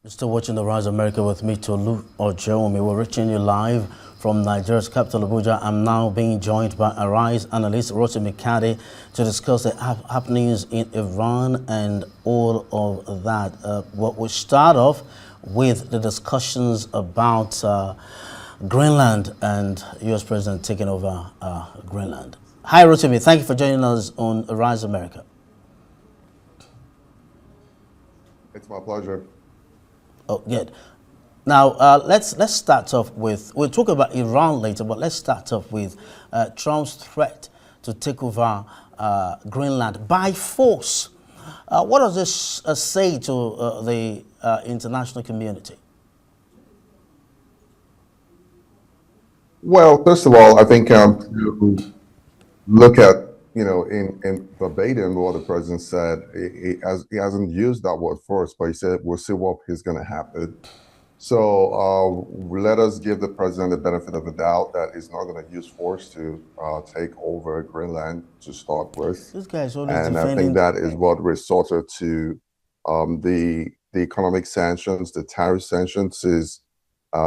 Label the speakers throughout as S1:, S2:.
S1: Still watching The Rise of America with me, Tolu Ojomi. We're reaching you live from Nigeria's capital, Abuja. I'm now being joined by Arise analyst Rotimi Kade to discuss the happenings in Iran and all of that. We'll start off with the discussions about Greenland and U.S. President taking over Greenland. Hi, Rotimi. Thank you for joining us on Rise of America.
S2: It's my pleasure.
S1: Oh, good. Now, let's start off with, we'll talk about Iran later, but let's start off with Trump's threat to take over Greenland by force. What does this say to the international community?
S2: Well, first of all, I think to look at, in verbatim what the president said, he hasn't used that word force, but he said, we'll see what is going to happen. So let us give the president the benefit of the doubt that he's not going to use force to take over Greenland to start with.
S1: This guy's always
S2: and
S1: defending...
S2: I think that is what resorted to the economic sanctions, the tariff sanctions is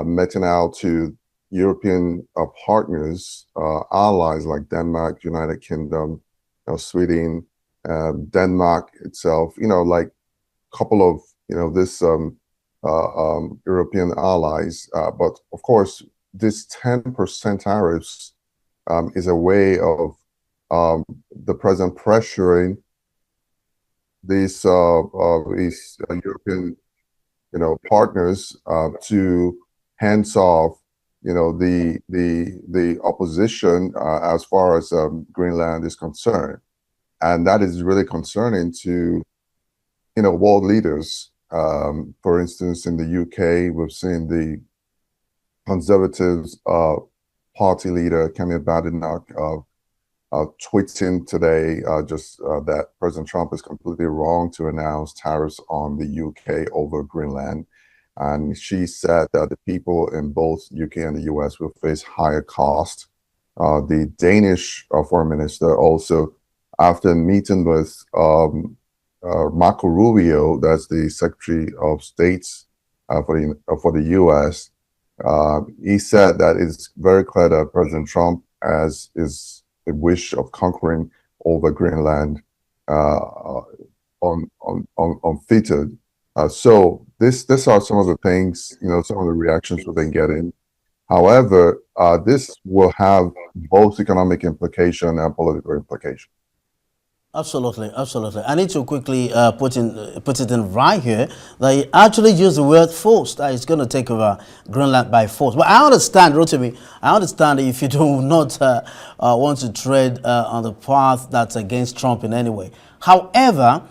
S2: meting out to European partners, allies like Denmark, United Kingdom, Sweden, Denmark itself, like a couple of, this European allies. But of course, this 10% tariffs is a way of the president pressuring these European, partners to hands off, the opposition as far as Greenland is concerned. And that is really concerning to, world leaders. For instance, in the UK, we've seen the Conservatives party leader, Kemi Badenoch, tweeting today that President Trump is completely wrong to announce tariffs on the UK over Greenland. And she said that the people in both UK and the US will face higher costs. The Danish foreign minister also, after meeting with Marco Rubio, that's the Secretary of State for the US, he said that it's very clear that President Trump has a wish of conquering over Greenland unfettered. So these are some of the things, some of the reactions we've been getting. However, this will have both economic implication and political implication.
S1: Absolutely, absolutely. I need to quickly put it in right here that he actually used the word force, that he's going to take over Greenland by force. But I understand, Rotimi, I understand if you do not want to tread on the path that's against Trump in any way. However,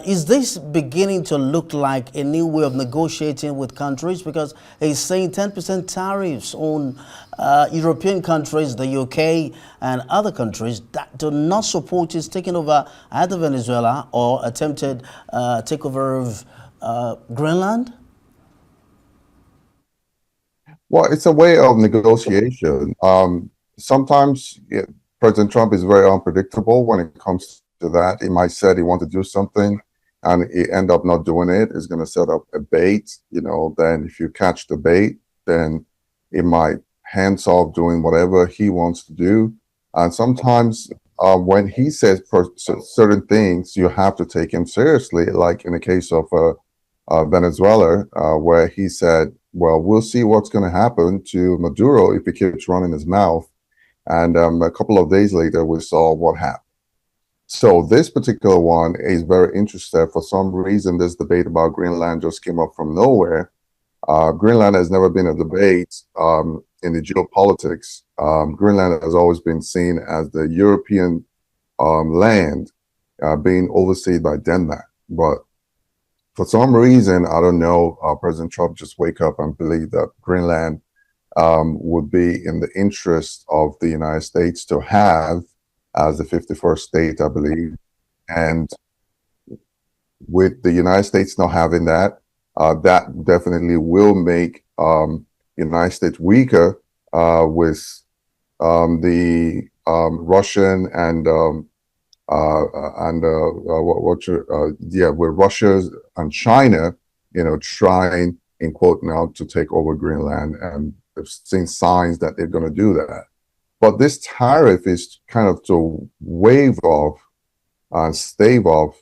S1: is this beginning to look like a new way of negotiating with countries? Because he's saying 10% tariffs on European countries, the UK and other countries that do not support his taking over either Venezuela or attempted takeover of Greenland?
S2: Well, it's a way of negotiation. Sometimes President Trump is very unpredictable when it comes to that. He might say he wants to do something and he end up not doing it. He's going to set up a bait, then if you catch the bait, then it might hands off doing whatever he wants to do. And sometimes when he says certain things, you have to take him seriously, like in the case of Venezuela, where he said, well, we'll see what's going to happen to Maduro if he keeps running his mouth. And a couple of days later, we saw what happened. So this particular one is very interesting. For some reason, this debate about Greenland just came up from nowhere. Greenland has never been a debate in the geopolitics. Greenland has always been seen as the European land being overseen by Denmark. But for some reason, I don't know, President Trump just wake up and believe that Greenland would be in the interest of the United States to have as the 51st state, I believe. And with the United States not having that, that definitely will make the United States weaker with the Russian and with Russia and China, trying, in quote now, to take over Greenland, and they've seen signs that they're going to do that. But this tariff is kind of to wave off and stave off,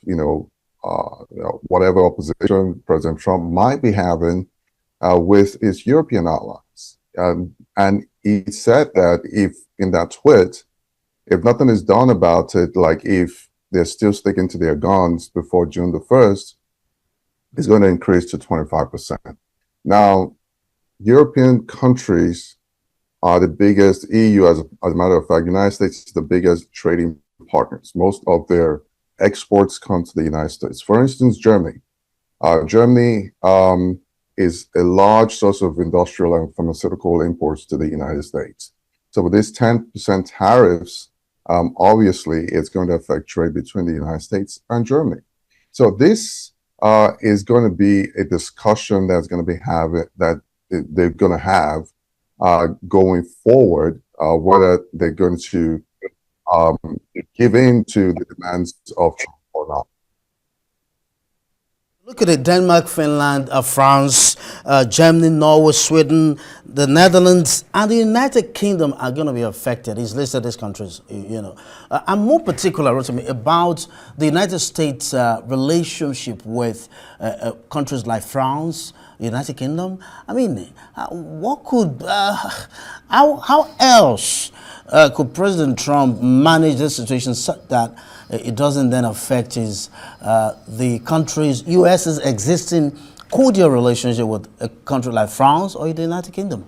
S2: whatever opposition President Trump might be having with his European allies. And he said that if in that tweet, if nothing is done about it, like if they're still sticking to their guns before June the 1st, it's going to increase to 25%. Now, European countries are the biggest. EU, as a matter of fact, United States is the biggest trading partners. Most of their exports come to the United States. For instance, Germany. Germany is a large source of industrial and pharmaceutical imports to the United States. So with these 10% tariffs, obviously it's going to affect trade between the United States and Germany. So this is going to be a discussion that's going to be they're going to have going forward, whether they're going to give in to the demands of Trump or not.
S1: Look at it: Denmark, Finland, France, Germany, Norway, Sweden, the Netherlands, and the United Kingdom are going to be affected. He's listed these countries, I'm more particular, Rotimi, about the United States relationship with countries like France, United Kingdom. I mean, what could, how else could President Trump manage this situation such that it doesn't then affect the country's, U.S.'s existing cordial relationship with a country like France or the United Kingdom?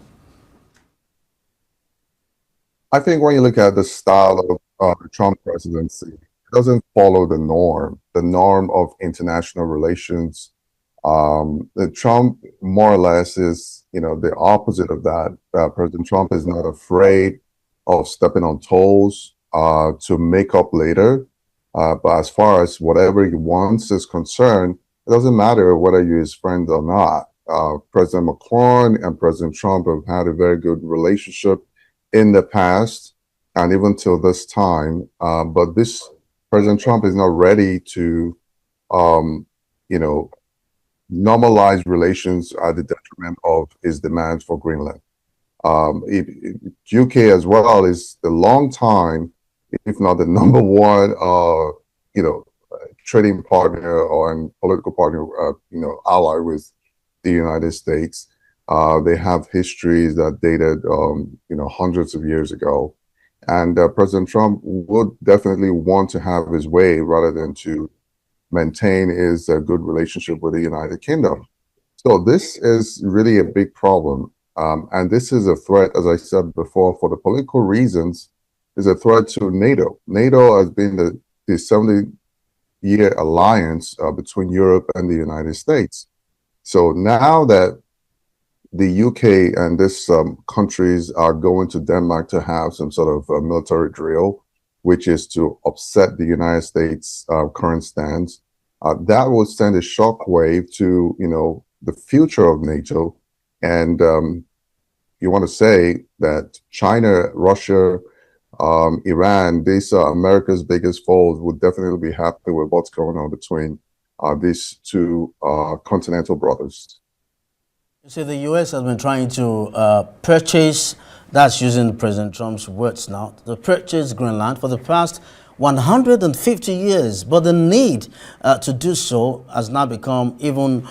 S2: I think when you look at the style of the Trump presidency, it doesn't follow the norm of international relations. The Trump more or less is, the opposite of that. President Trump is not afraid of stepping on toes to make up later. But as far as whatever he wants is concerned, it doesn't matter whether you're his friend or not. President Macron and President Trump have had a very good relationship in the past and even till this time. But President Trump is not ready to, normalize relations at the detriment of his demands for Greenland. UK as well is the long time, if not the number one, trading partner or political partner, ally with the United States. They have histories that dated, hundreds of years ago. And President Trump would definitely want to have his way rather than to maintain his good relationship with the United Kingdom. So this is really a big problem. And this is a threat, as I said before, for the political reasons, is a threat to NATO. NATO has been the 70-year alliance between Europe and the United States. So now that the UK and these countries are going to Denmark to have some sort of military drill, which is to upset the United States' current stance, that will send a shockwave to, the future of NATO. And you want to say that China, Russia, Iran, these are America's biggest foes, would definitely be happy with what's going on between these two continental brothers.
S1: You see, the U.S. has been trying to purchase, that's using President Trump's words now, to purchase Greenland for the past 150 years. But the need to do so has now become even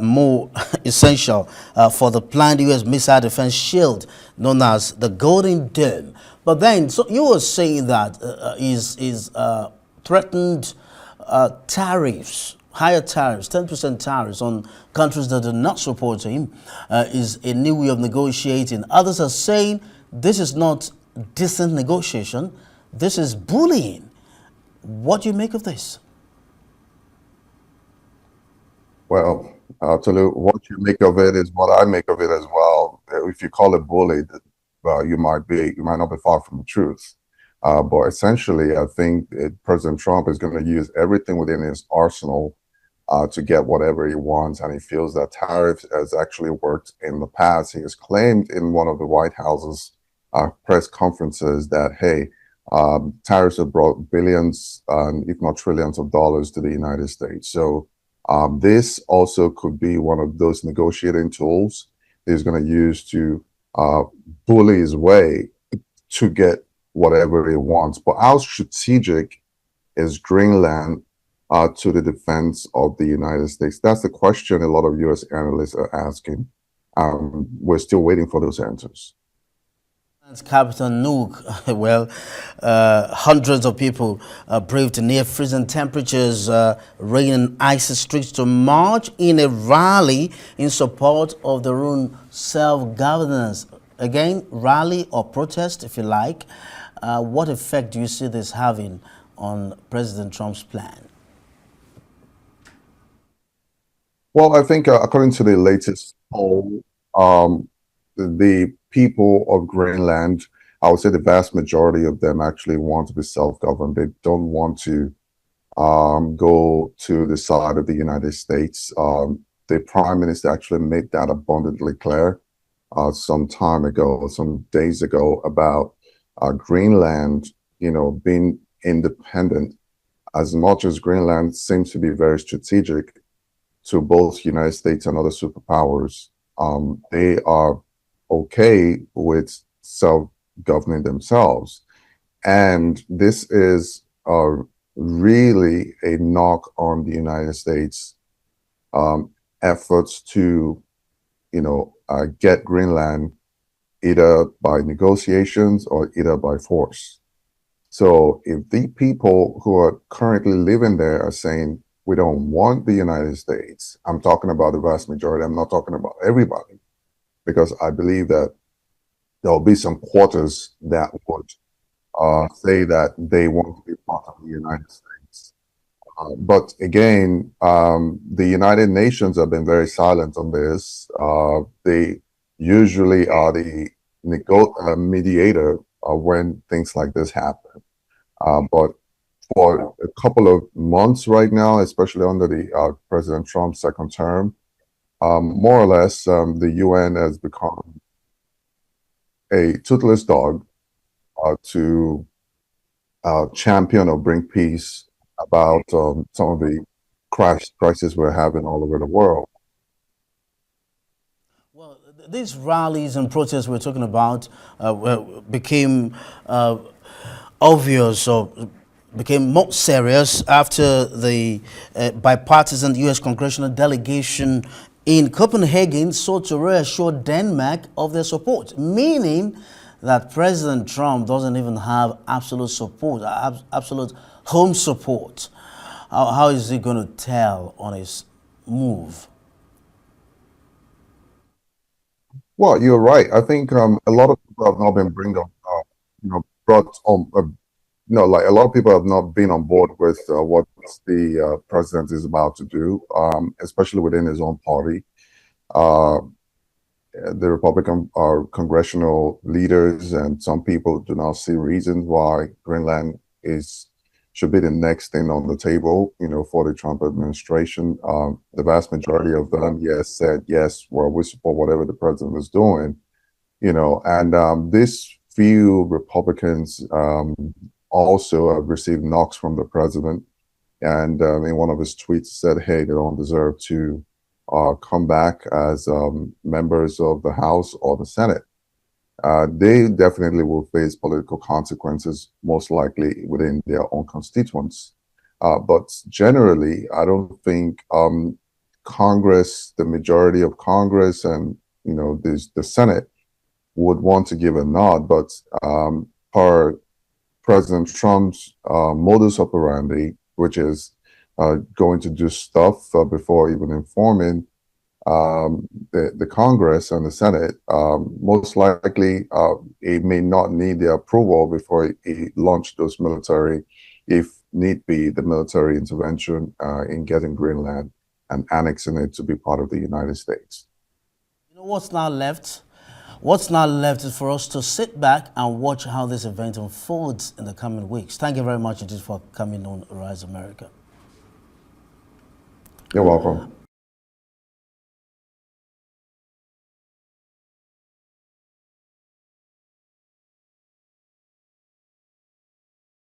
S1: more essential for the planned U.S. missile defense shield known as the Golden Dome. But then, so you were saying that is threatened tariffs, higher tariffs, 10% tariffs on countries that do not support him is a new way of negotiating. Others are saying this is not decent negotiation, this is bullying. What do you make of this?
S2: Well, Tolu, what you make of it is what I make of it as well. If you call it bully, you might not be far from the truth. But essentially, I think President Trump is going to use everything within his arsenal to get whatever he wants, and he feels that tariffs has actually worked in the past. He has claimed in one of the White House's press conferences that, hey, tariffs have brought billions, if not trillions of dollars to the United States. So This also could be one of those negotiating tools he's going to use to bully his way to get whatever he wants. But how strategic is Greenland to the defense of the United States? That's the question a lot of U.S. analysts are asking. We're still waiting for those answers.
S1: Capital Nuuk, well, hundreds of people braved near freezing temperatures, rain and icy streets to march in a rally in support of their own self-governance. Again, rally or protest, if you like. What effect do you see this having on President Trump's plan?
S2: Well, I think according to the latest poll, the people of Greenland, I would say the vast majority of them actually want to be self-governed. They don't want to go to the side of the United States. The Prime Minister actually made that abundantly clear some time ago, some days ago, about Greenland, being independent. As much as Greenland seems to be very strategic to both United States and other superpowers, they are okay with self-governing themselves. And this is really a knock on the United States efforts to, get Greenland either by negotiations or either by force. So if the people who are currently living there are saying, we don't want the United States, I'm talking about the vast majority, I'm not talking about everybody, because I believe that there'll be some quarters that would say that they want to be part of the United States. But again, the United Nations have been very silent on this. They usually are the mediator when things like this happen. But for a couple of months right now, especially under the President Trump's second term, more or less, the UN has become a toothless dog to champion or bring peace about some of the crises we're having all over the world.
S1: Well, these rallies and protests we're talking about became obvious or became more serious after the bipartisan U.S. congressional delegation in Copenhagen sought to reassure Denmark of their support, meaning that President Trump doesn't even have absolute support, absolute home support. How is he going to tell on his move?
S2: Well, you're right. I think a lot of people have not been brought on. Like a lot of people have not been on board with what the president is about to do, especially within his own party. The Republican congressional leaders and some people do not see reasons why Greenland should be the next thing on the table, for the Trump administration. The vast majority of them, said, yes, well, we support whatever the president is doing, and these few Republicans also have received knocks from the president. And in one of his tweets said, hey, they don't deserve to come back as members of the House or the Senate. They definitely will face political consequences, most likely within their own constituents. But generally, I don't think Congress, the majority of Congress and, the Senate would want to give a nod. But per President Trump's modus operandi, which is going to do stuff before even informing the Congress and the Senate, most likely he may not need their approval before he launched those military, if need be, the military intervention in getting Greenland and annexing it to be part of the United States.
S1: What's now left? What's now left is for us to sit back and watch how this event unfolds in the coming weeks. Thank you very much indeed for coming on Rise America.
S2: You're welcome.